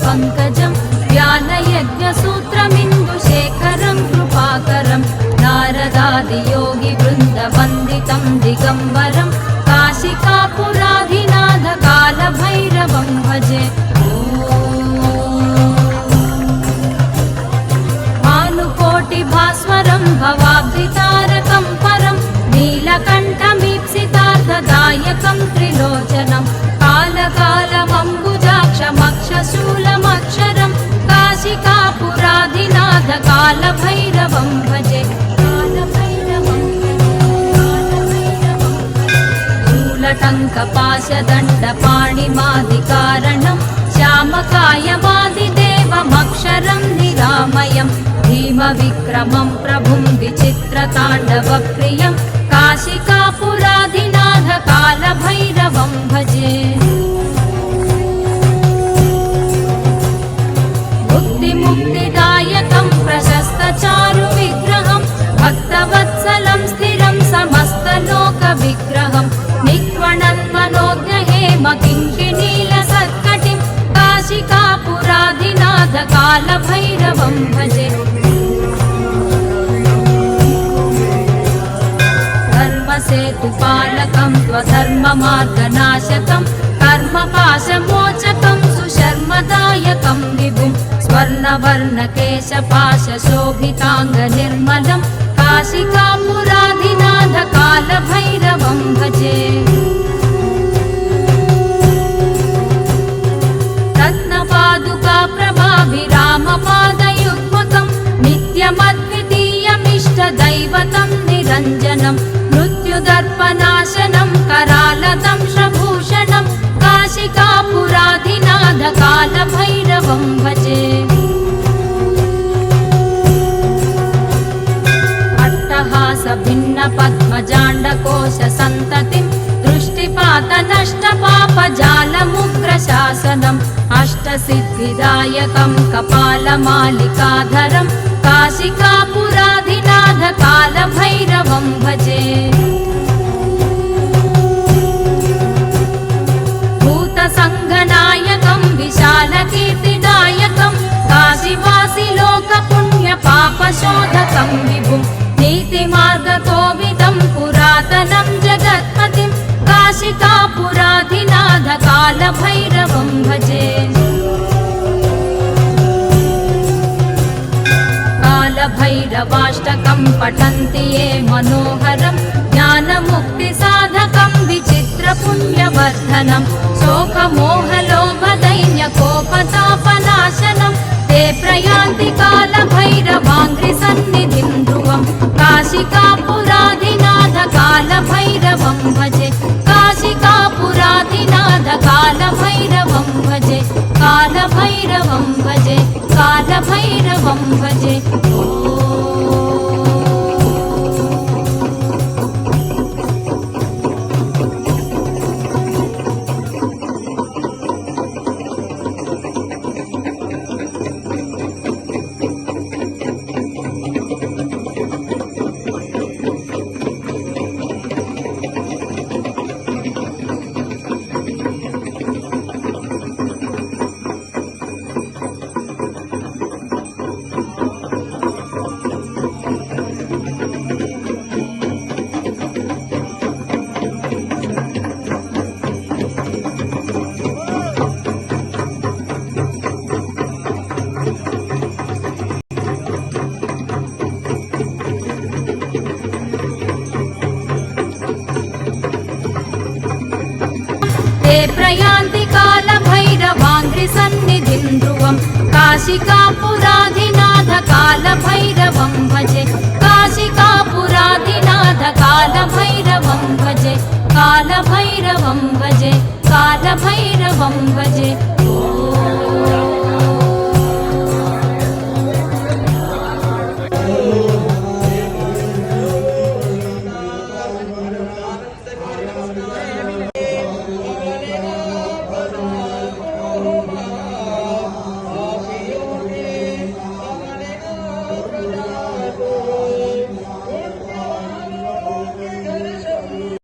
पंकजं ज्ञानयज्ञसूत्रमिन्दुशेखरं कृपाकरं नारदादियोगिवृन्दवन्दितं दिगम्बरं काशिकापुराधिनाथ कालभैरवं भजे। भानुकोटिभास्वरं भवाब्धितारकं परं नीलकण्ठमीप्सितार्थदायकं त्रिलोचनं कालकालमम्बुजाक्षमक्षशूलमक्षरं काशिकापुराधिनाथ कालभैरवं भजे। शूलटङ्कपाशदण्डपाणिमादिकारणं श्यामकायवादिदेवमक्षरं निरामयं भीमविक्रमं प्रभुं विचित्रताण्डवप्रियं काशिकापुराधिनाथ कालभैरवं भजे। मुक्तिदायकं प्रशस्तचारुविग्रहं भक्तवत्सलं स्थिरं समस्तलोकविग्रहं निक्वणन्मनोज्ञहेमकिङ्किणीलसत्कटिं काशिकापुराधिनाथ कालभैरवं भजे। धर्मसेतुपालकं स्वधर्ममार्गनाशकं कर्मपाशमोचकं सुशर्मदायकं विभुं स्वर्णवर्णकेशपाशशोभिताङ्गनिर्मलं काशिकापुराधिनाथ कालभैरवं भजे। रत्नपादुकाप्रभाभिरामपादयुग्मकं नित्यमद्वितीयमिष्टदैवतं निरञ्जनं मृत्युदर्पनाशनं करालदंशभूषणं काशिकापुराधिनाथ कालभैरवं भजे। अट्टहासभिन्नपद्मजाण्डकोशसन्ततिं दृष्टिपातनष्टपापजालमुग्रशासनम् अष्टसिद्धिदायकं कपालमालिकाधरं काशिकापुराधिनाथ कालभैरवं भजे। भूतसङ्गनायकं विशालकीर्तिदायकं काशीवासिलोकपुण्यपापशोधकं विभुं नीतिमार्गकोविदं पुरातनं जगत्पतिं काशिकापुराधिनाथ कालभैरवं भजे। कालभैरवाष्टकं पठन्ति ये मनोहरं ज्ञानमुक्तिसाधकं विचित्रपुण्यवर्धनं शोकमोहलोभदैन्यकोपतापनाशनं ते प्रयान्ति कालभैरवाङ्घ्रिसन्निधिं ध्रुवं काशिकापुराधिनाथ कालभैरवं भजे। काशिकापुराधिनाथ कालभैरवं भजे। कालभैरवं भजे। कालभैरवं भजे। प्रयान्ति कालभैरवाङ्घ्रिसन्निधिं ध्रुवं काशिकापुराधिनाथ कालभैरवं भजे। काशिकापुराधिनाथ कालभैरवं भजे। कालभैरवं भजे। कालभैरवं भजे।